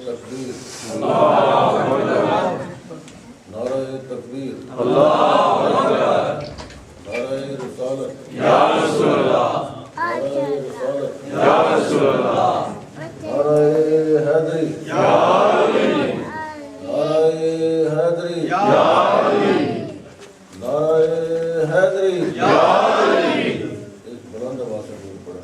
تکبیر نعرہ تکبیر نعرہ رسالت یا رسول اللہ نعرہ رسالت یا رسول اللہ نعرہ حیدری یا علی نعرہ حیدری یا علی نعرہ حیدری یا علی ایک بلند آواز سے بول پڑا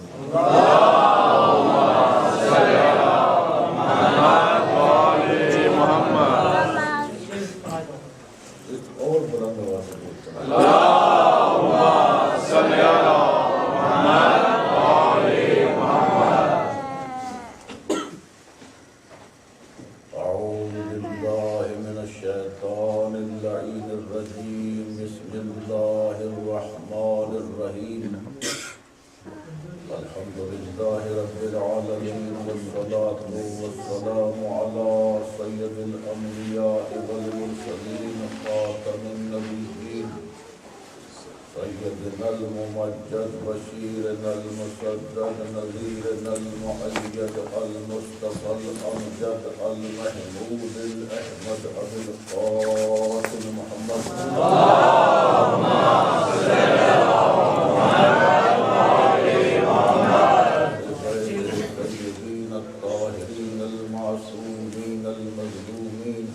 الممجد بشيرنا المسدد نذيرنا المؤيد المصطفى الأمجد المحمود الأحمد أبي القاسم محمد اللهم صل على الطيبين الطاهرين المعصومين المظلومين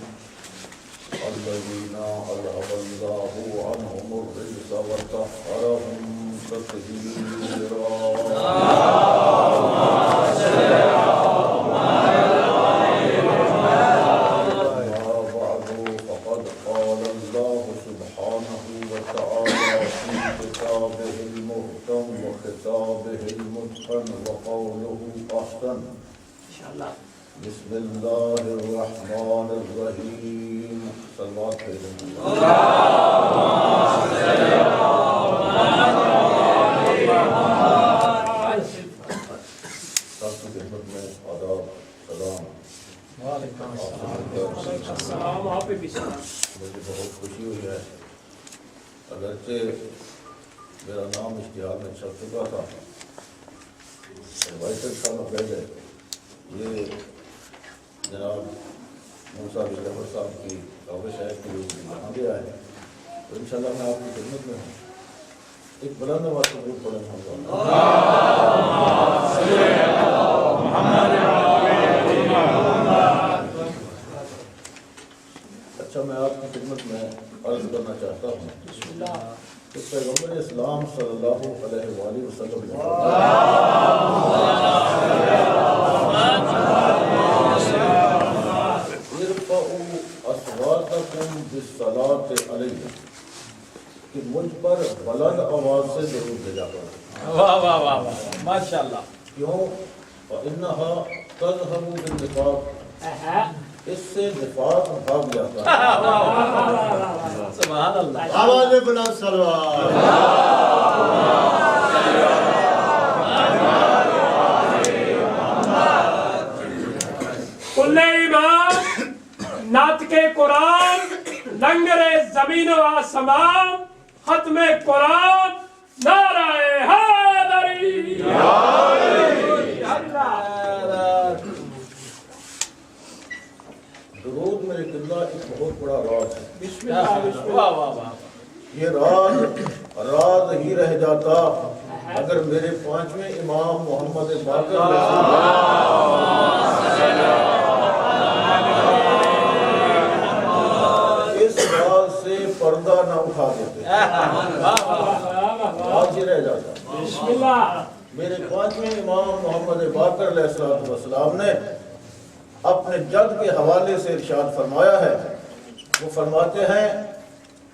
الذين أذهب الله عنهم الرجس وطهرهم تطهيرا بعد فقد قال الله سبحانه وتعالى في كتابه المحكم وخطابه المتقن وقوله أحسن بسم الله الرحمن الرحيم صلوات مجھے بہت خوشی ہوئی ہے، اگرچہ میرا نام اشتہار میں چھپ چکا تھا، وائسر سالوں پہلے یہ جناب موسیٰ بن جعفر صاحب کی کاوش ہے کہ یہاں بھی آئے، تو انشاءاللہ میں آپ کی خدمت میں ہوں۔ ایک بلند آواز سے ضرور پڑھیں ہم لوگ۔ اچھا، میں آپ کی خدمت میں عرض کرنا چاہتا ہوں کہ پیغمبر اسلام صلی اللہ علیہ وآلہ وسلم بالصلاۃ علیہ کہ مجھ پر بلند آواز سے ضرور بھیجا کرو۔ واہ واہ واہ واہ، ماشاءاللہ۔ کیوں؟ فإنها تذهب بالنفاق، اس سے نفاق بھاگ جاتا ہے۔ سبحان اللہ۔ آواز بلند صلوات۔ کل ایمان ناطق قرآن لنگر زمین و آسمان ختم قرآن نعرہ حیدری درود میرے دلہ ایک بہت بڑا راز ہے۔ بسم اللہ بسم اللہ۔ واہ واہ واہ۔ یہ راز ہی رہ جاتا اگر میرے پانچویں امام محمد باقر اس راز سے پردہ نہ اٹھا دیتے، راز ہی رہ جاتا۔ بسم اللہ۔ میرے پانچویں امام محمد باقر علیہ السلام نے اپنے جد کے حوالے سے ارشاد فرمایا ہے، وہ فرماتے ہیں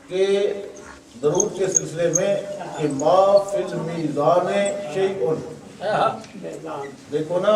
کہ درود کے سلسلے میں کہ ما فی المیزان شیء، دیکھو نا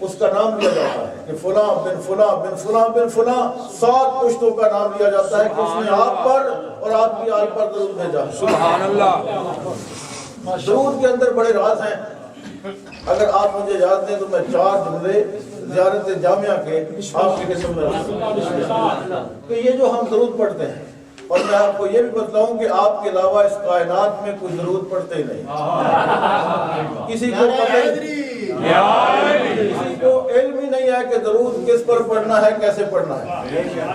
اس کا نام لیا جاتا ہے کہ فلاں بن فلاں بن فلاں بن فلاں 7 پشتوں کا نام لیا جاتا ہے کہ اس نے آپ پر اور آپ کی آل پر درود بھیجا ہے۔ سبحان اللہ۔ درود کے اندر بڑے راز ہیں، اگر آپ مجھے یاد دیں تو میں 4 جملے زیارت جامعہ کے آپ کی قسم میں کہ یہ جو ہم درود پڑھتے ہیں، اور میں آپ کو یہ بھی بتلاؤں کہ آپ کے علاوہ اس کائنات میں کوئی درود پڑھتے ہی نہیں، کسی کو کسی کو علم ہی نہیں ہے کہ درود کس پر پڑھنا ہے، کیسے پڑھنا ہے۔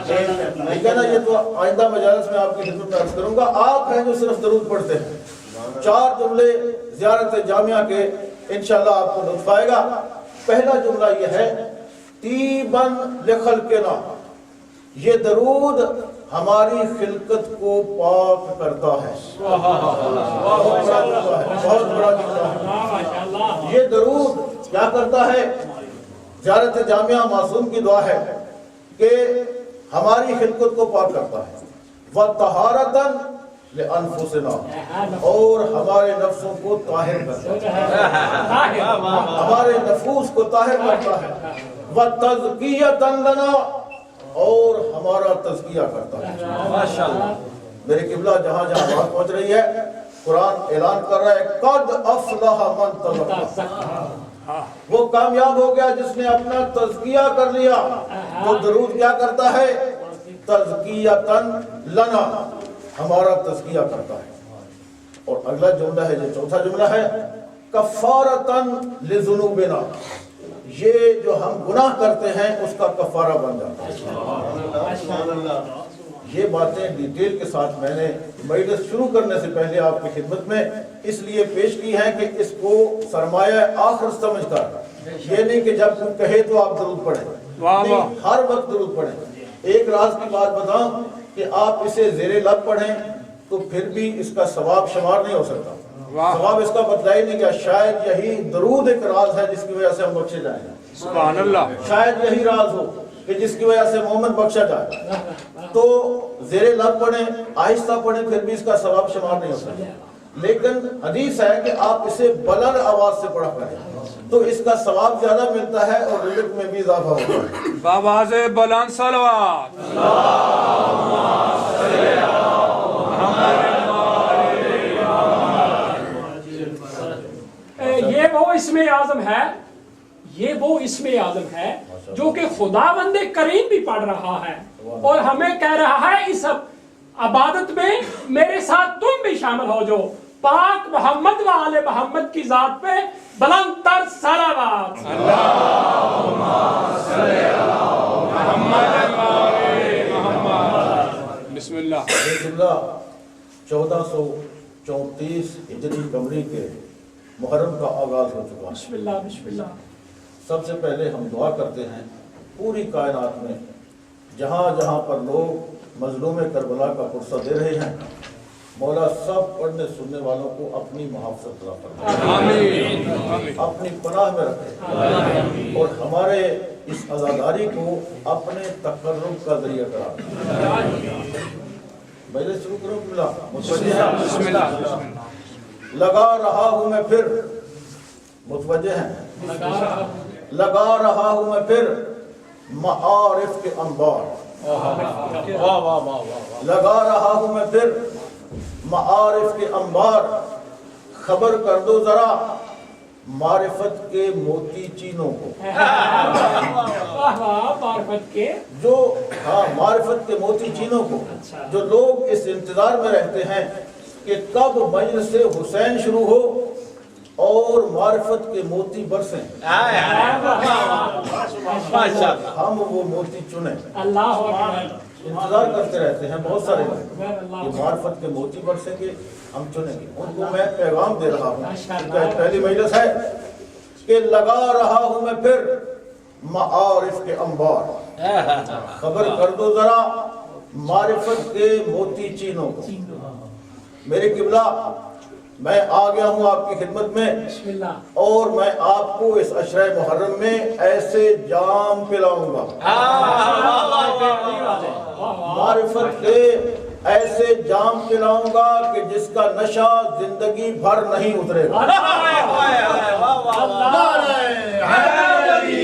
ٹھیک ہے نا، یہ تو آئندہ مجالس میں آپ کی خدمت میں عرض کروں گا۔ آپ ہیں جو صرف درود پڑھتے ہیں۔ 4 جملے زیارت جامعہ کے انشاءاللہ آپ کو لطف آئے گا۔ پہلا جملہ یہ ہے طیباً لخلقنا، یہ درود ہماری خلقت کو پاک کرتا ہے۔ بہت بڑا جملہ ہے۔ یہ درود کیا کرتا ہے؟ زیارت جامعہ معصوم کی دعا ہے کہ ہماری خلقت کو پاک کرتا ہے، وَطَہَارَةً لِأَنفُسِنَا، اور ہمارے نفسوں کو طاہر کرتا ہے، ہمارے نفوس کو طاہر کرتا ہے، وَتَزْكِيَةً لَنَا، اور ہمارا تزکیہ کرتا ہے۔ ماشاءاللہ۔ میرے قبلہ جہاں جہاں بات پہنچ رہی ہے، قرآن اعلان کر رہا ہے قد افلح من تزکا، وہ کامیاب ہو گیا جس نے اپنا تزکیہ کر لیا۔ تو درود کیا کرتا ہے؟ تزکیۃً لنا، ہمارا تزکیہ کرتا ہے۔ اور اگلا جملہ ہے جو چوتھا جملہ ہے کفارۃً لذنوبنا، یہ جو ہم گناہ کرتے ہیں اس کا کفارہ بن جاتا ہے۔ یہ باتیں ڈیٹیل کے ساتھ میں نے مجلس شروع کرنے سے پہلے آپ کی خدمت میں اس لیے پیش کی ہیں کہ اس کو سرمایہ آخر سمجھ کر، یہ نہیں کہ جب کوئی کہے تو آپ درود پڑھیں، نہیں، ہر وقت درود پڑھیں۔ ایک راز کی بات بتاؤں کہ آپ اسے زیر لب پڑھیں تو پھر بھی اس کا ثواب شمار نہیں ہو سکتا۔ ثواب اس کا بدلا ہی نہیں کہ شاید یہی درود ایک راز ہے جس کی وجہ سے ہم بخشے جائیں گے۔ سبحان اللہ۔ شاید یہی راز ہو کہ جس کی وجہ سے مومن بخشا جائے۔ تو زیر لب پڑھیں، آہستہ پڑھیں، پھر بھی اس کا ثواب شمار نہیں ہو سکتا۔ لیکن حدیث ہے کہ آپ اسے بلند آواز سے پڑھا کریں تو اس کا ثواب زیادہ ملتا ہے اور رزق میں بھی اضافہ ہوتا ہے۔ بآواز بلند صلوات۔ یہ وہ اسم اعظم ہے، یہ وہ اسم اعظم ہے جو کہ خداوند کریم بھی پڑھ رہا ہے اور ہمیں کہہ رہا ہے اس عبادت میں میرے ساتھ تم بھی شامل ہو جو پاک محمد و آل محمد کی ذات پہ بلند تر صلوات۔ اللہم صلی علی محمد و آل محمد۔ بسم اللہ۔ یہ جملہ 1434 ہجری قمری کے محرم کا آغاز ہو چکا ہے۔ بسم اللہ بسم اللہ۔ سب سے پہلے ہم دعا کرتے ہیں پوری کائنات میں جہاں جہاں پر لوگ مظلوم کربلا کا پرسہ دے رہے ہیں، مولا سب پڑھنے سننے والوں کو اپنی محافظت عطا فرمائے، آمین۔ اپنی پناہ میں رکھے اور ہمارے اس عزاداری کو اپنے تقرب کا ذریعہ قرار دے۔ مجلس شروع کروں بلا متوجہ ہے؟ بسم اللہ۔ بسم اللہ۔ لگا رہا ہوں میں پھر، متوجہ ہیں، لگا رہا ہوں میں پھر معارف کے انبار، واہ واہ واہ واہ۔ لگا رہا ہوں میں پھر معارف کے انبار، خبر کر دو ذرا معرفت کے موتی چینوں کو، معرفت کے جو ہاں معرفت کے موتی چینوں کو، جو لوگ اس انتظار میں رہتے ہیں کہ کب مجلس حسین شروع ہو اور معرفت کے موتی برسیں، ہم وہ موتی چنیں۔ اللہ اکبر، انتظار کرتے رہتے ہیں بہت سارے لوگ کہ معرفت کے موتی برسیں گے، ہم چنیں گے۔ ان کو میں پیغام دے رہا ہوں، پہلی مجلس ہے کہ لگا رہا ہوں میں پھر معارف کے انبار، خبر کر دو ذرا معرفت کے موتی چینوں کو۔ میرے قبلہ میں آ گیا ہوں آپ کی خدمت میں بسم اللہ، اور میں آپ کو اس عشرہ محرم میں ایسے جام پلاؤں گا، معرفت کے ایسے جام پلاؤں گا کہ جس کا نشہ زندگی بھر نہیں اترے گا۔ نعرہ حیدری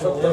70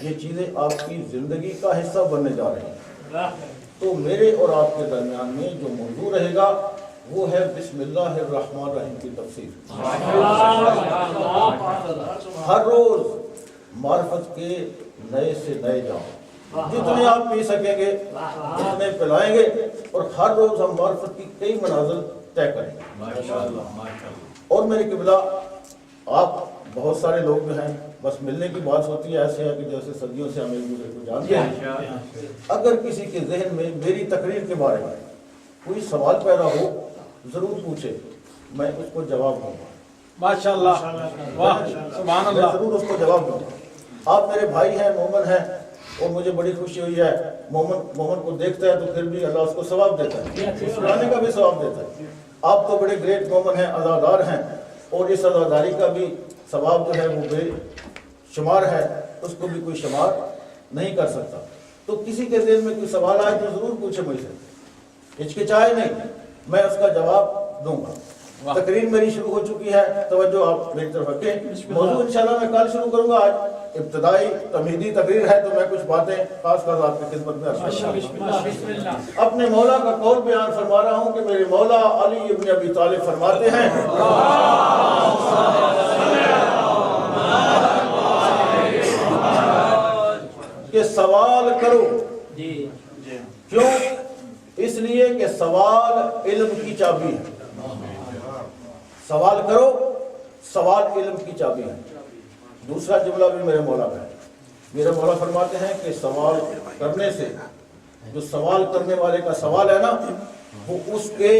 یہ چیزیں آپ کی زندگی کا حصہ بننے جا رہی ہیں، تو میرے اور آپ کے درمیان میں جو موضوع رہے گا وہ ہے بسم اللہ الرحمن الرحیم کی تفسیر۔ ہر روز معرفت کے نئے سے نئے جام جتنے آپ پی سکیں گے اتنے پلائیں گے، اور ہر روز ہم معرفت کی کئی منازل طے کریں گے۔ اور میرے قبلہ آپ بہت سارے لوگ جو ہیں بس ملنے کی بات ہوتی ہے، ایسے ہے کہ جیسے صدیوں سے ہم ایک دوسرے کو جانتے ہیں۔ اگر کسی کے ذہن میں میری تقریر کے بارے میں کوئی سوال پیدا ہو ضرور پوچھے، میں اس کو جواب دوں گا، ماشاءاللہ، واہ سبحان میں اللہ۔ ضرور اس کو جواب دوں گا۔ آپ میرے بھائی ہیں، مومن ہیں، اور مجھے بڑی خوشی ہوئی ہے، مومن کو دیکھتا ہے تو پھر بھی اللہ اس کو ثواب دیتا ہے، سنانے کا بھی ثواب دیتا ہے۔ آپ تو بڑے گریٹ مومن ہیں، عزادار ہیں، اور اس عزاداری کا بھی ثواب جو ہے وہ بے شمار ہے، اس کو بھی کوئی شمار نہیں کر سکتا۔ تو کسی کے دل میں کوئی سوال آئے تو ضرور پوچھے مجھ سے، ہچکچائے نہیں، میں اس کا جواب دوں گا۔ تقریر میری شروع ہو چکی ہے، توجہ آپ میری طرف رکھیں۔ موضوع انشاءاللہ میں کل شروع کروں گا، آج ابتدائی تمہیدی تقریر ہے تو میں کچھ باتیں خاص خاص آپ کی خدمت میں عرض کروں۔ اپنے مولا کا قول بیان فرما رہا ہوں کہ میرے مولا علی ابن ابی طالب فرماتے ہیں کہ سوال کرو، کیوں؟ اس لیے کہ سوال علم کی چابی ہے۔ سوال کرو، سوال علم کی چابی ہے۔ دوسرا جملہ بھی میرے مولا کا ہے، میرے مولا فرماتے ہیں کہ سوال کرنے سے جو سوال کرنے والے کا سوال ہے نا، وہ اس کے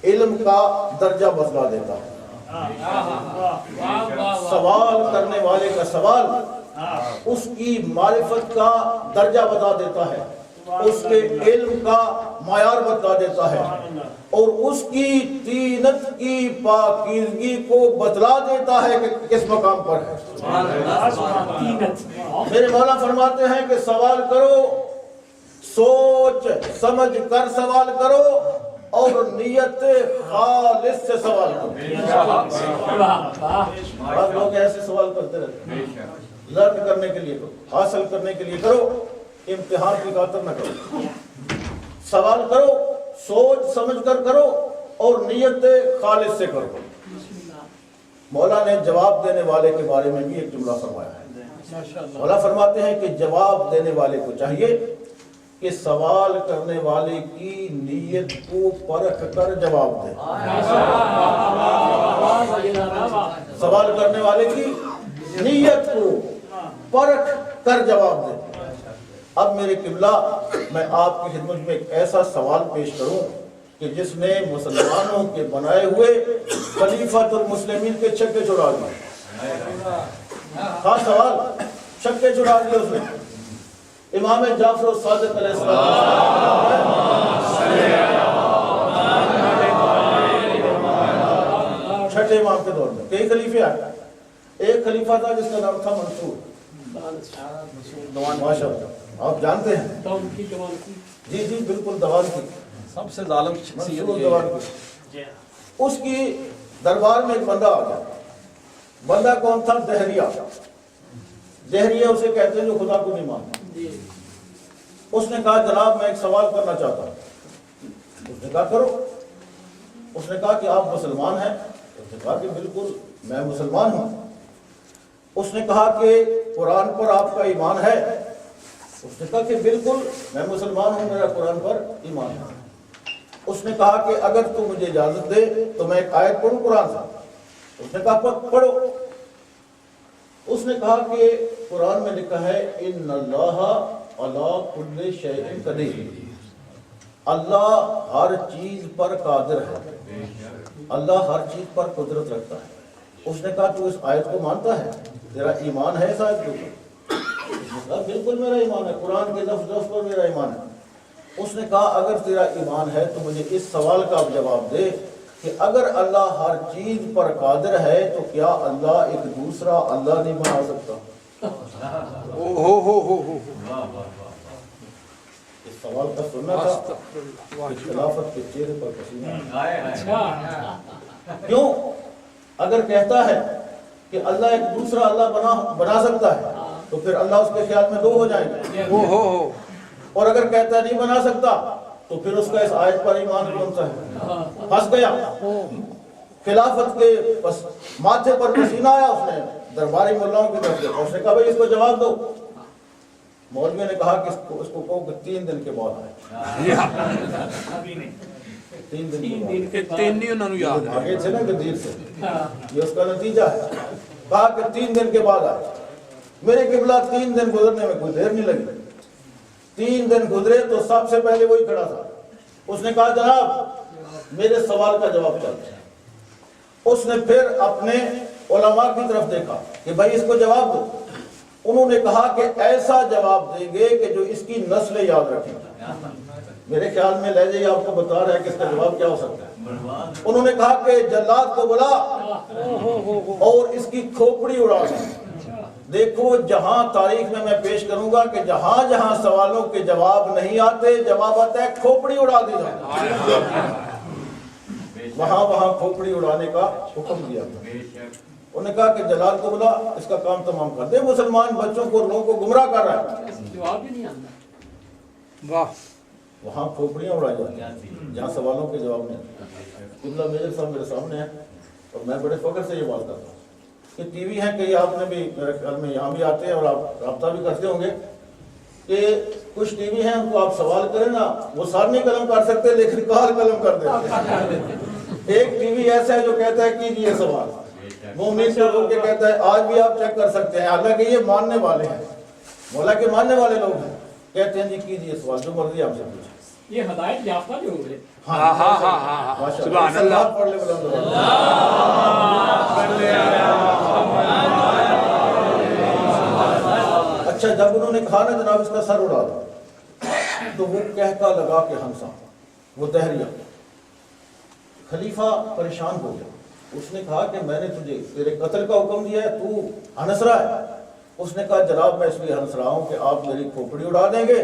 علم کا درجہ بدلا دیتا ہے۔ سوال کرنے والے کا سوال اس کی معرفت کا درجہ بتا دیتا ہے، اس کے علم کا معیار بتا دیتا ہے، اور اس کی طینت کی پاکیزگی کو بتلا دیتا ہے کہ کس مقام پر ہے۔ میرے مولا فرماتے ہیں کہ سوال کرو، سوچ سمجھ کر سوال کرو، اور نیت خالص سے سوال کرو۔ بعض لوگ ایسے سوال کرتے رہتے ہیں، لرن کرنے کے لیے کرو، حاصل کرنے کے لیے کرو، امتحان کی خاطر نہ کرو۔ سوال کرو، سوچ سمجھ کر کرو، اور نیت خالص سے کرو۔ مولا نے جواب دینے والے کے بارے میں بھی ایک جملہ فرمایا ہے۔ مولا فرماتے ہیں کہ جواب دینے والے کو چاہیے کہ سوال کرنے والے کی نیت کو پرکھ کر جواب دے۔ سوال کرنے والے کی نیت کو پرکھ کر جواب دے۔ اب میرے قبلہ، میں آپ کی خدمت میں ایک ایسا سوال پیش کروں کہ جس نے مسلمانوں کے بنائے ہوئے خلیفۃ المسلمین کے چھکے چھڑا دیے۔ ہاں، سوال چھکے چھڑا دیے اس نے۔ امام جعفر الصادق علیہ السلام، چھٹے امام کے دور میں کئی خلیفے آئے۔ ایک خلیفہ تھا جس کا نام تھا منصور، ماشاء اللہ آپ جانتے ہیں، جی جی بالکل، دوان کی سب سے ظالم منصور دوان کی۔ اس کی دربار میں ایک بندہ آ گیا۔ بندہ کون تھا؟ دہریہ۔ دہریہ اسے کہتے ہیں جو خدا کو نہیں مانتا۔ اس نے کہا جناب میں ایک سوال کرنا چاہتا ہوں۔ اس نے کہا کرو۔ اس نے کہا کہ آپ مسلمان ہیں؟ اس نے کہا کہ بالکل میں مسلمان ہوں۔ اس نے کہا کہ قرآن پر آپ کا ایمان ہے؟ اس نے کہا کہ بالکل میں مسلمان ہوں، میرا قرآن پر ایمان ہے۔ اس نے کہا کہ اگر تو مجھے اجازت دے تو میں ایک آیت پڑھوں قرآن سے؟ اس نے کہا پڑھو۔ اس نے کہا کہ قرآن میں لکھا ہے ان اللہ علی کل شیء قدیر، اللہ ہر چیز پر قادر ہے، اللہ ہر چیز پر قدرت رکھتا ہے۔ اس نے کہا تو اس آیت کو مانتا ہے؟ تیرا ایمان ہے اس آیت کے اوپر؟ اس نے کہا بالکل میرا ایمان ہے، قرآن کے لفظ لفظ پر میرا ایمان ہے۔ اس نے کہا اگر تیرا ایمان ہے تو مجھے اس سوال کا جواب دے کہ اگر اللہ ہر چیز پر قادر ہے تو کیا اللہ ایک دوسرا اللہ نہیں بنا سکتا؟ اس سوال کا سننا تھا کہ خلافت کے چہرے پر پسینہ۔ کیوں؟ اگر کہتا ہے کہ اللہ ایک دوسرا اللہ بنا سکتا ہے تو پھر اللہ اس کے خیال میں 2 ہو جائیں گے. اور اگر کہتا ہے نہیں بنا سکتا تو پھر اس کا اس آیت پر ایمان کون سا ہے؟ پھنس گیا. خلافت کے ماتھے پر پسینہ آیا, اس نے درباری ملاؤں کی طرف دیکھا, اس نے کہا بھائی اس کو جواب دو. مولوی نے کہا کہ اس کو کہو کہ 3 دن کے بعد آئے. 3 دن کے بعد آگے تھے نا غدیر سے, یہ اس کا نتیجہ ہے. کہا کہ 3 دن کے بعد آئے. میرے قبلہ 3 دن گزرنے میں کوئی دیر نہیں لگی. 3 دن گزرے تو سب سے پہلے وہی کھڑا تھا. اس نے کہا جناب میرے سوال کا جواب چاہتے ہیں. اس نے پھر اپنے علماء کی طرف دیکھا کہ بھائی اس کو جواب دو. انہوں نے کہا کہ ایسا جواب دیں گے کہ جو اس کی نسلیں یاد رکھیں. میرے خیال میں لہجے یہ آپ کو بتا رہا ہے کہ اس کا جواب کیا ہو سکتا ہے. انہوں نے کہا کہ جلاد کو بلا اور اس کی کھوپڑی اڑا دیں. دیکھو جہاں تاریخ میں پیش کروں گا کہ جہاں جہاں سوالوں کے جواب نہیں آتے, جواب آتا ہے کھوپڑی اڑا دی جائے. وہاں وہاں کھوپڑی اڑانے کا حکم دیا تھا. انہوں نے کہا کہ جلال کو بلا, اس کا کام تمام کر دے. مسلمان بچوں کو لوگوں کو گمراہ کر رہا ہے. جواب ہی نہیں آتا. واہ, وہاں کھوپڑیاں اڑائی جاتی ہیں جہاں سوالوں کے جواب نہیں آتے. قبلہ میجر صاحب میرے سامنے ہیں اور میں بڑے فخر سے یہ بات کرتا ہوں کہ ٹی وی ہیں کئی, آپ نے بھی میرے خیال میں یہاں بھی آتے ہیں اور آپ رابطہ بھی کرتے ہوں گے کہ کچھ ٹی وی ہیں ان کو آپ سوال کریں نا وہ سار نہیں قلم کر سکتے لیکن کال قلم کر دیتے. ایک ٹی وی ایسا ہے جو کہتا ہے کیجئے سوال, مومن سے ہو کے کہتا ہے آج بھی آپ چیک کر سکتے ہیں. حالانکہ یہ ماننے والے ہیں, مولا کے ماننے والے لوگ ہیں, کہتے ہیں جی کیجئے سوال جو مرضی آپ سے پوچھیں. یہ ہدایت یافتہ جو ہوئے. سبحان اللہ. اچھا جب انہوں نے کہا نا جناب اس کا سر اڑا دو تو وہ کہتا لگا کہ ہنسا, وہ دہریا. خلیفہ پریشان ہو گیا. اس نے کہا کہ میں نے تجھے تیرے قتل کا حکم دیا ہے, تو ہنس رہا ہے. اس نے کہا جناب میں اس لیے ہنس رہا ہوں کہ آپ میری کھوپڑی اڑا دیں گے,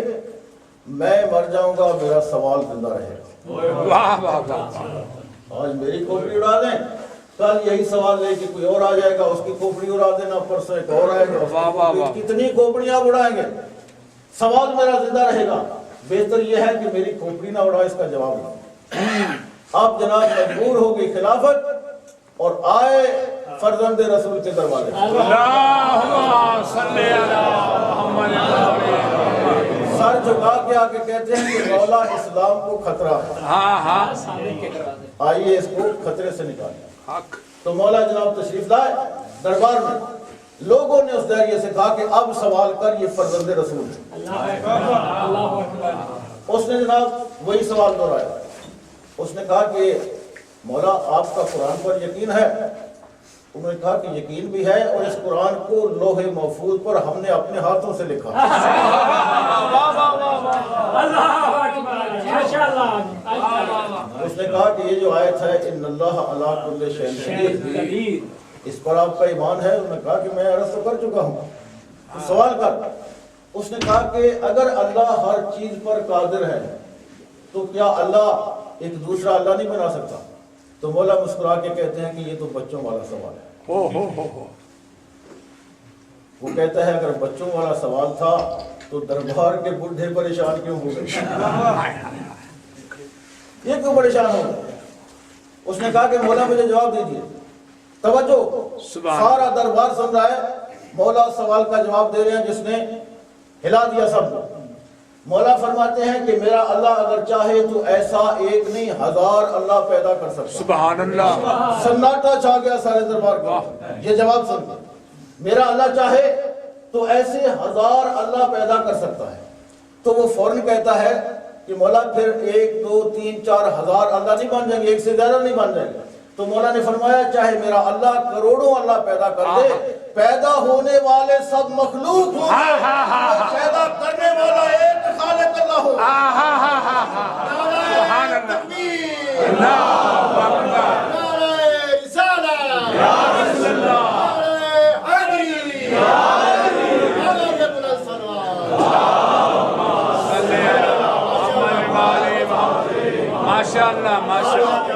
میں مر جاؤں گا, میرا سوال زندہ رہے گا. واہ واہ واہ. آج میری کھوپڑی اڑا دیں, کل یہی سوال لے کہ کوئی اور آ جائے گا, اس کی کھوپڑی اڑا دینا, پرسوں ایک اور آئے گا, کتنی کھوپڑیاں اڑائیں گے, سوال میرا زندہ رہے گا. بہتر یہ ہے کہ میری کھوپڑی نہ اڑائے, اس کا جواب دو. آپ جناب مجبور ہو گئی خلافت اور آئے فرزند رسول کے دروازے. سر جھکا کے آ کے کہتے ہیں کہ مولا اسلام کو خطرہ ہے, آئیے اس کو خطرے سے نکالیں. تو مولا جناب تشریف لائے دربار میں. لوگوں نے اس دائرے سے کہا کہ اب سوال کر, یہ فرزند رسول ہے. اس نے جناب وہی سوال دہرایا. اس نے کہا کہ مولا آپ کا قرآن پر یقین ہے؟ انہوں نے کہا کہ یقین بھی ہے, اور اس قرآن کو لوح محفوظ پر ہم نے اپنے ہاتھوں سے لکھا. اس نے کہا کہ یہ جو آیت ہے ان اللہ علی کل شیء قدیر, اس پر آپ کا ایمان ہے؟ انہوں نے کہا کہ میں عرض تو کر چکا ہوں, سوال کر. اس نے کہا کہ اگر اللہ ہر چیز پر قادر ہے تو کیا اللہ ایک دوسرا اللہ نہیں بنا سکتا؟ تو مولا مسکرا کے کہتے ہیں کہ یہ تو بچوں والا سوال ہے. وہ کہتا ہے اگر بچوں والا سوال تھا تو دربار کے بڈھے پریشان کیوں ہو گئے, یہ کیوں پریشان ہو گئے؟ اس نے کہا کہ مولا مجھے جواب دیجیے. توجہ, سارا دربار سن رہا ہے, مولا سوال کا جواب دے رہے ہیں جس نے ہلا دیا سب کو. مولا فرماتے ہیں کہ میرا اللہ اگر چاہے تو ایسا ایک نہیں 1000 اللہ پیدا کر سکتا. سبحان اللہ. سناٹا چھا گیا سارے دربار کو. یہ جواب سن کے میرا اللہ چاہے تو ایسے 1000 اللہ پیدا کر سکتا ہے. تو وہ فوراً کہتا ہے کہ مولا پھر 1 2 3 4 1000 اللہ نہیں بن جائیں گے, ایک سے زیادہ نہیں بن جائیں گے. تو مولا نے فرمایا چاہے میرا اللہ کروڑوں اللہ پیدا کر دے, پیدا ہونے والے سب مخلوق ہوں, پیدا کرنے والا ایک خالق اللہ ہو. سبحان اللہ. اللہ اکبر. ماشاءاللہ ماشاءاللہ.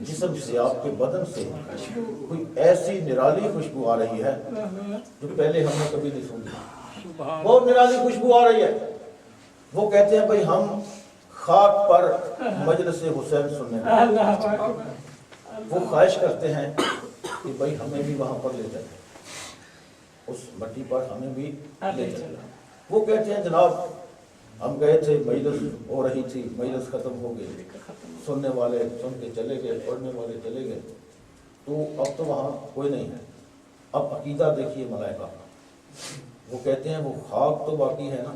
جسم سے آپ کے بدن سے کوئی ایسی نرالی خوشبو آ رہی ہے جو پہلے ہم نے کبھی نہیں سنی. بہت نرالی خوشبو آ رہی ہے. وہ کہتے ہیں بھائی ہم خاک پر مجلس حسین سننے میں. وہ خواہش کرتے ہیں کہ بھائی ہمیں بھی وہاں پر لے جائیں, اس مٹی پر ہمیں بھی لے جائیں. وہ کہتے ہیں جناب ہم گئے تھے, مجلس ہو رہی تھی, مجلس ختم ہو گئی, سننے والے سن کے چلے گئے, پڑھنے والے چلے گئے, تو اب تو وہاں کوئی نہیں ہے. اب عقیدہ دیکھیے ملائکہ. وہ کہتے ہیں وہ خاک تو باقی ہے نا,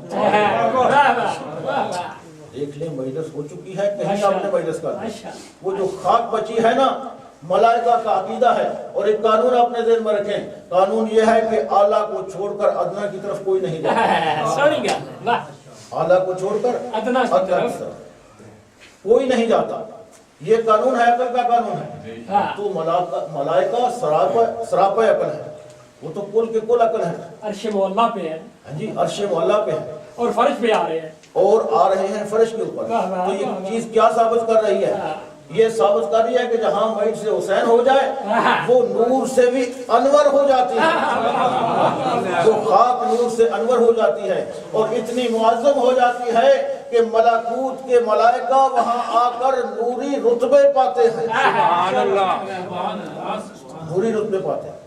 دیکھ لیں مجلس ہو چکی ہے, کہیں آپ نے مجلس کر دی. وہ جو خاک بچی ہے نا, ملائکہ کا عقیدہ ہے. اور ایک قانون اپنے ذہن میں رکھیں, قانون یہ ہے کہ اعلیٰ کو چھوڑ کر ادنا کی طرف کوئی نہیں جاتا. اعلیٰ کو چھوڑ کر ادنا کی طرف کوئی نہیں جاتا. یہ قانون ہے, عقل کا قانون ہے. تو ملائکہ سراپا عقل ہے, وہ تو کل کے کل عقل ہے. عرش مولا پہ ہے. ہاں جی, عرش مولا پہ ہے اور فرش پہ آ رہے ہیں, اور آ رہے ہیں فرش کے اوپر. تو یہ چیز کیا ثابت کر رہی ہے؟ یہ ثابت کر رہی ہے کہ جہاں میت سے حسین ہو جائے وہ نور سے بھی انور ہو جاتی ہے, وہ خاک نور سے انور ہو جاتی ہے اور اتنی معظم ہو جاتی ہے کہ ملکوت کے ملائکہ وہاں آ کر نوری رتبے پاتے ہیں. سبحان اللہ. نوری رتبے پاتے ہیں.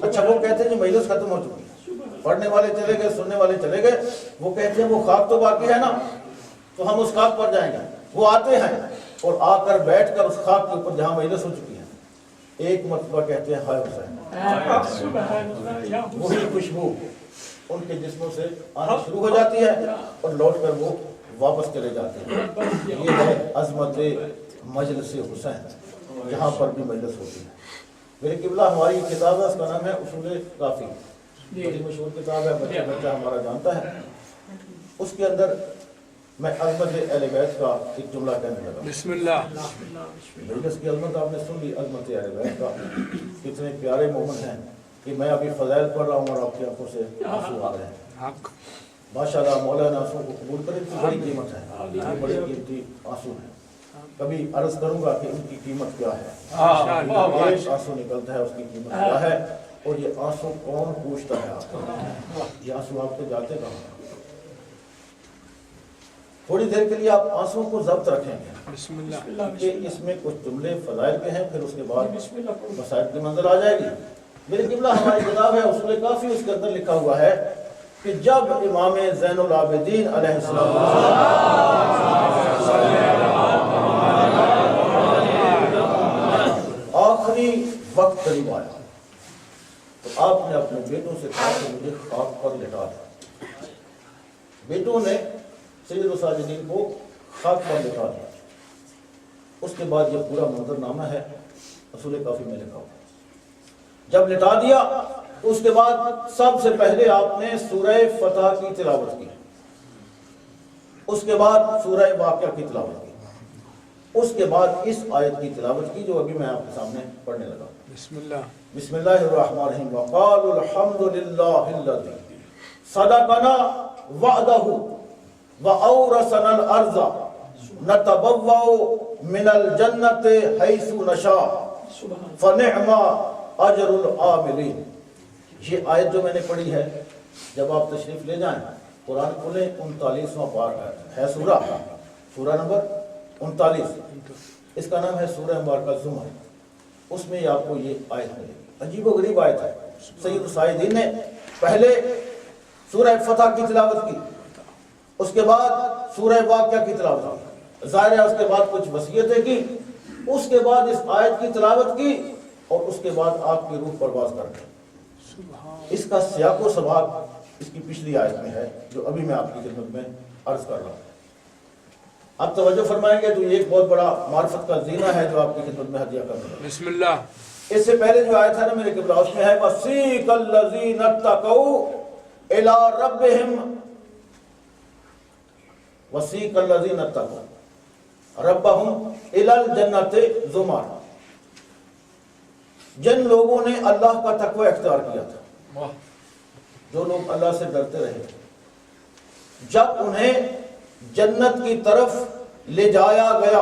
اچھا, وہ کہتے ہیں کہ مجلس ختم ہو چکی ہے, پڑھنے والے چلے گئے, سننے والے چلے گئے. وہ کہتے ہیں وہ خاک تو باقی ہے نا, تو ہم اس خاک پر جائیں گے. وہ آتے ہیں اور آ کر بیٹھ کر اس خاک کے اوپر جہاں مجلس ہو چکی ہے, ایک مرتبہ کہتے ہیں ہائے حسین. وہی خوشبو ان کے جسموں سے آنا شروع ہو جاتی ہے اور لوٹ کر وہ واپس چلے جاتے ہیں. یہ ہے عظمت مجلس حسین, جہاں پر بھی مجلس ہوتی ہے. میرے قبلہ ہماری کتاب ہے, اس کا نام ہے اصول کافی, بڑی مشہور کتاب ہے, بچہ ہمارا جانتا ہے. اس کے اندر میں عظمت اہل بیت کا ایک جملہ کہنے لگا. بسم اللہ. مجلس کی عظمت آپ نے سن لی, عظمت اہل بیت کا کتنے پیارے مومن ہیں کہ میں ابھی فضائل پڑھ رہا ہوں اور آپ کی آنکھوں سے آنسو آ رہے ہیں. ماشاءاللہ, مولانا آنسو کو قبول کرے, اتنی بڑی قیمت ہے, بڑی قیمتی آنسو ہیں. کبھی عرض کروں گا کہ ان کی قیمت کیا ہے. ایک آنسو نکلتا ہے, اس کی قیمت کیا ہے, اور یہ آنسو کون پوچھتا ہے آپ کو. یہ آنسو آپ کے جاتے کہاں. تھوڑی دیر کے لیے آپ آنسو کو ضبط رکھیں گے, بسم اللہ. کہ اس میں کچھ جملے فضائل کے ہیں, پھر اس کے بعد مسائل کی منزل آ جائے گی. میری قبلہ ہماری کتاب ہے اصول کافی, اس کے اندر لکھا ہوا ہے کہ جب امام زین العابدین علیہ السلام آخری وقت قریب آیا تو آپ نے اپنے بیٹوں سے کہا کہ مجھے خاک پر لٹا دیا. بیٹوں نے سید الساجدین کو خاک پر لٹا دیا. اس کے بعد یہ پورا منظرنامہ ہے اصول کافی میں لکھا ہوا. جب لٹا دیا تو اس کے بعد سب سے پہلے آپ نے سورہ فتح کی تلاوت کی, اس کے بعد سورہ واقعہ کی تلاوت کی, اس کے بعد اس آیت کی تلاوت کی جو ابھی میں آپ کے سامنے پڑھنے لگا. بسم اللہ. بسم اللہ الرحمن الرحیم. وقالوا الحمد للہ الذی صدقنا وعدہ وأورثنا الارض نتبوأ من الجنت حیث نشاء فنعم اجر العاملین. یہ آیت جو میں نے پڑھی ہے, جب آپ تشریف لے جائیں قرآن کھولیں, 39واں پارٹ ہے سورہ نمبر 39, اس کا نام ہے سورہ مبارکہ زمر. اس میں آپ کو یہ آیت ملے گی. عجیب و غریب آیت ہے. سید السائدین نے پہلے سورہ فتح کی تلاوت کی, اس کے بعد سورہ واقعہ کی تلاوت کی, ظاہر ہے اس کے بعد کچھ وصیتیں کی, اس کے بعد اس آیت کی تلاوت کی, اور اس کے بعد آپ کی روح پرواز کر گئی. اس کا سیاق و سباق اس کی پچھلی آیت میں ہے جو ابھی میں آپ کی خدمت میں عرض کر رہا ہوں. آپ توجہ فرمائیں گے تو یہ ایک بہت بڑا معرفت کا زینہ ہے جو آپ کی خدمت میں ہدیہ کر رہا ہوں. بسم اللہ. اس سے پہلے جو آیت ہے نا میرے قبلہ, اس میں ہے وَسِيقَ الَّذِينَ اتَّقَوْا إِلَىٰ رَبِّهِمْ وَسِيقَ الَّذِينَ اتَّقَوْا رَبَّهُمْ إِلَى الْجَنَّةِ زُمَرًا. جن لوگوں نے اللہ کا تقوی اختیار کیا تھا, جو لوگ اللہ سے ڈرتے رہے, جب انہیں جنت کی طرف لے جایا گیا,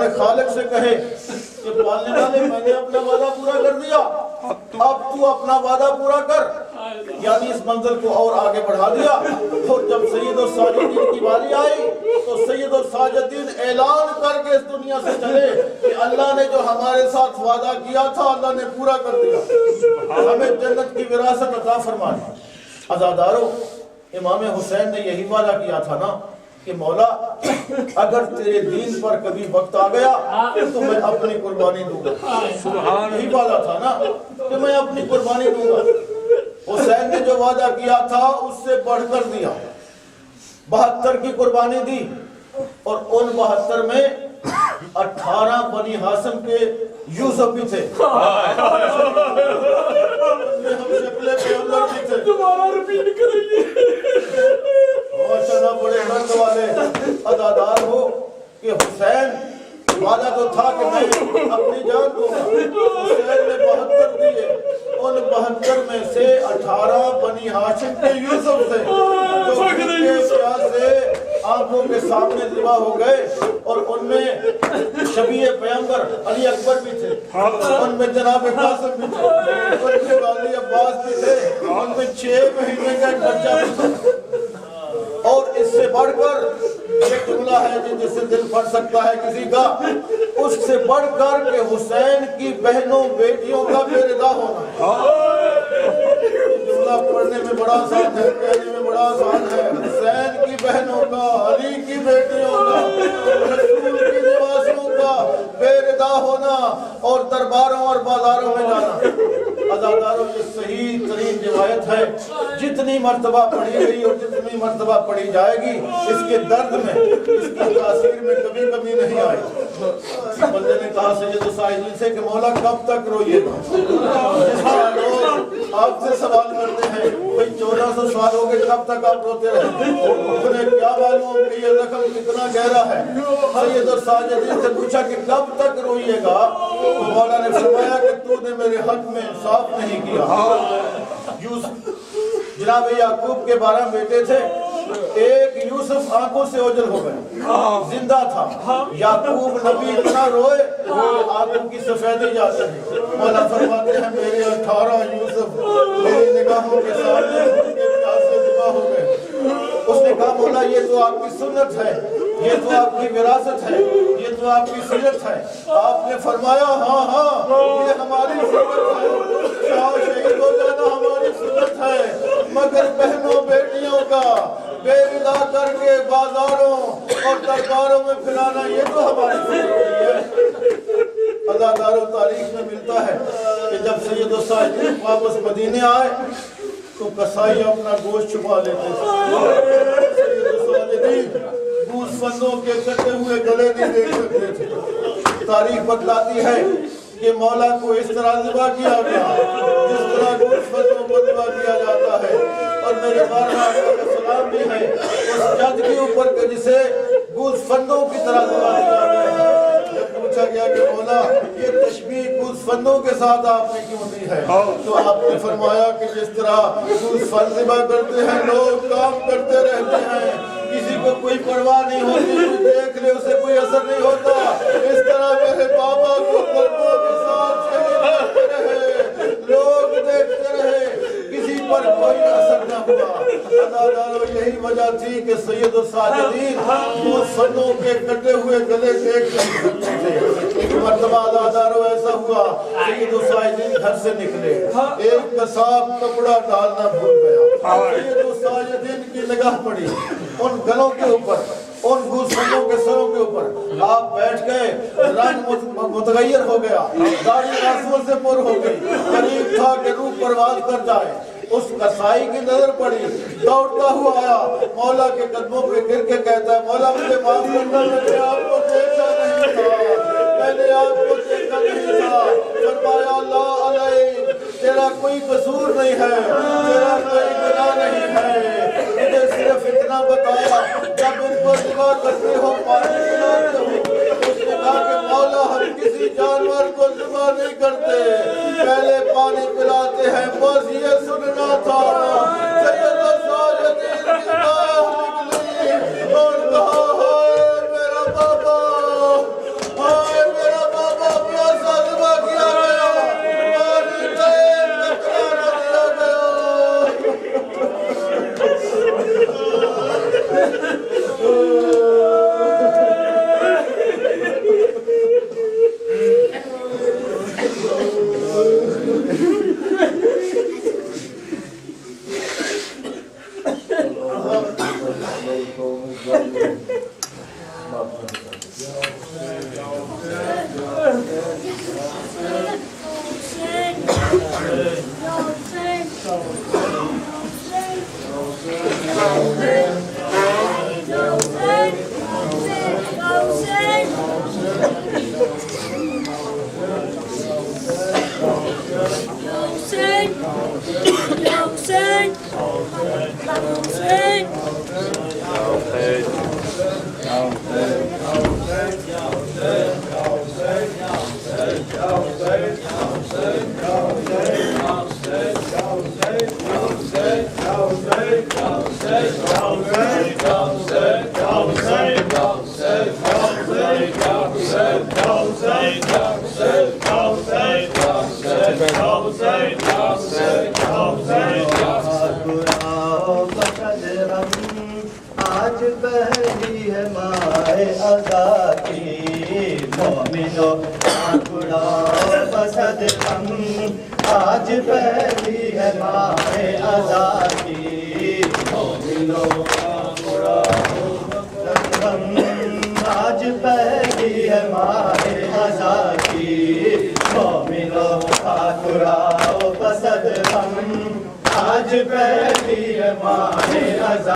اپنے خالق سے کہے کہ پالنے والے میں نے اپنا وعدہ پورا کر دیا، اب تو اپنا وعدہ پورا کر، یعنی اس منزل کو اور آگے بڑھا دیا۔ اور جب سید الساجدین کی باری آئی تو سید الساجدین اعلان کر کے اس دنیا سے چلے کہ اللہ نے جو ہمارے ساتھ وعدہ کیا تھا اللہ نے پورا کر دیا، ہمیں جنت کی وراثت عطا فرما دی۔ عزادارو، امام حسین نے یہی وعدہ کیا تھا نا کہ مولا اگر تیرے دین پر کبھی وقت آ گیا تو میں اپنی قربانی دوں گا، یہی وعدہ تھا نا کہ میں اپنی قربانی دوں گا۔ حسین نے جو وعدہ کیا تھا اس سے بڑھ کر دیا، 72 کی قربانی دی، اور ان 72 میں 18 بنی ہاشم کے یوسف بھی تھے، ہم شکلے پیغمبر بھی تھے، ماشاءاللہ بڑے مرد والے عزادار ہو کہ حسین وعدہ تو تھا کہ میں اپنی جان دوں گا، حسین نے 72 دیے، ان 72 میں سے 18 بنی ہاشم کے یوسف تھے جو پیاس سے آنکھوں کے سامنے ذبح ہو گئے، اور ان میں شبیہ پیغمبر علی اکبر بھی تھے، ان میں جناب قاسم بھی تھے، ان میں والی عباس بھی تھے، ان میں 6 مہینے کا ایک بچہ بھی تھا۔ اور اس سے بڑھ کر ایک جملہ ہے جس سے دل پھٹ سکتا ہے کسی کا، اس سے بڑھ کر کہ حسین کی بہنوں بیٹیوں کا بے رضا ہونا۔ جملہ پڑھنے میں بڑا آسان ہے، کہنے میں بڑا آسان ہے، حسین کی بہنوں کا، علی کی بیٹیوں کا، رسول کی نوازوں کا بے رضا ہونا اور درباروں اور بازاروں میں جانا۔ عزاداروں، یہ صحیح ترین روایت ہے، جتنی مرتبہ پڑھی گئی اور جتنی مرتبہ پڑھی جائے گی اس کے درد میں، اس کی تاثیر میں کبھی کمی نہیں آئی۔ بندے نے کہا سید الساجدین سے کہ مولا کب تک روئیے گا؟ جس طرح لوگ آپ سے سوال کرتے ہیں بھئی 1400 سال ہو گئے کب تک آپ روتے رہے، انہیں کیا معلوم کہ یہ رقم کتنا گہرا ہے۔ سید الساجدین سے پوچھا کہ کب تک روئیے گا؟ مولا نے فرمایا کہ تو نے میرے حق میں انصاف نہیں کیا۔ جناب یعقوب کے 12 بیٹے تھے، ایک یوسف آنکھوں سے اوجھل ہو گئے، زندہ تھا، یعقوب نبی اتنا روئے کہ آنکھوں کی سفیدی جاتی ہے۔ مولا فرماتے ہیں میرے 18 یوسف میری نگاہوں کے سامنے ان کے پیاسے ذبح ہو گئے۔ اس نے کہا مولا یہ تو آپ کی سنت ہے، یہ تو آپ کی وراثت ہے، یہ تو آپ کی سیرت ہے۔ آپ نے فرمایا ہاں ہاں یہ ہماری سنت ہے، شاہ شہید ہو جانا ہماری سنت ہے، مگر بہنوں بیٹیوں کا بے رضا کر کے بازاروں اور درباروں میں پھرانا یہ تو ہماری سنت ہے۔ عزاداروں، تاریخ میں ملتا ہے کہ جب سید الساجدین واپس مدینے آئے تو قصائی اپنا گوشت چھپا لیتے تھے، سید الساجدین گوسفندوں کے کٹے ہوئے گلے نہیں دیکھ سکتے تھے۔ تاریخ بتلاتی ہے کہ مولا کو اس طرح ذبح کیا گیا جس طرح گوسفندوں کو ذبح کیا جاتا ہے، اور میرے بارہا کا سلام بھی ہے اس جج کے اوپر کہ جسے گوسفندوں کی طرح ذبح کیا گیا۔ جب پوچھا گیا کہ مولا یہ تشبیہ گوسفندوں کے ساتھ آپ نے کیوں دی ہے، تو آپ نے فرمایا کہ جس طرح گوسفند ذبح کرتے ہیں لوگ کام کرتے رہتے ہیں، کسی کو کوئی پرواہ نہیں ہوتی، کوئی دیکھ لے اسے کوئی اثر نہیں ہوتا، اس طرح میرے بابا کو قلبوں کے ساتھ شہید کرتے رہے، لوگ دیکھتے رہے، کسی پر کوئی اثر نہ ہوا۔ عزاداروں، یہی وجہ تھی کہ سید الساجدین گوسفندوں کے کٹے ہوئے گلے دیکھ نہیں سکتے تھے۔ ایک مرتبہ عزاداروں ایسا ہوا، سید الساجدین گھر سے نکلے، ایک قصاب کپڑا ڈالنا بھول گیا، سید الساجدین کی نگاہ پڑی ان گلوں کے اوپر، ان گوسفندوں کے سروں کے اوپر، آپ بیٹھ گئے، رنگ متغیر ہو گیا، داڑھی آنسوؤں سے پر ہو گئی، قریب تھا کہ روح پرواز کر جائے۔ اس قصائی کی نظر پڑی، دوڑتا ہوا آیا، مولا کے قدموں پہ گر کے کہتا ہے مولا مجھے معاف کرنا، میں نے آپ کو دیکھا نہیں تھا، میں نے آپ کو دیکھا نہیں تھا۔ فرمایا اللہ علیہ تیرا کوئی قصور نہیں ہے، تیرا کوئی گناہ نہیں ہے، مجھے صرف اتنا بتایا جب ان کو ذبح کرتے ہو پانی پلاتے ہو۔ اس نے کہا کہ مولا ہم کسی جانور کو ذبح نہیں کرتے، پہلے پانی پلاتے ہیں، بس یہ سننا تھا۔ سید الساجدین کی نگاہ نکلی اور کہا ہائے میرا بابا، آج پہلی ہے ماہ ازا کی مومنو ٹھاکراؤ بسد ہم آج پہلی ہے ماہ ازا کی مومنو ٹھاکراؤ بسد ہم آج پہلی ہے ماہ ازا کی مومنو ٹھاکراؤ بسد ہم آج پہلی ہے ماہ ازا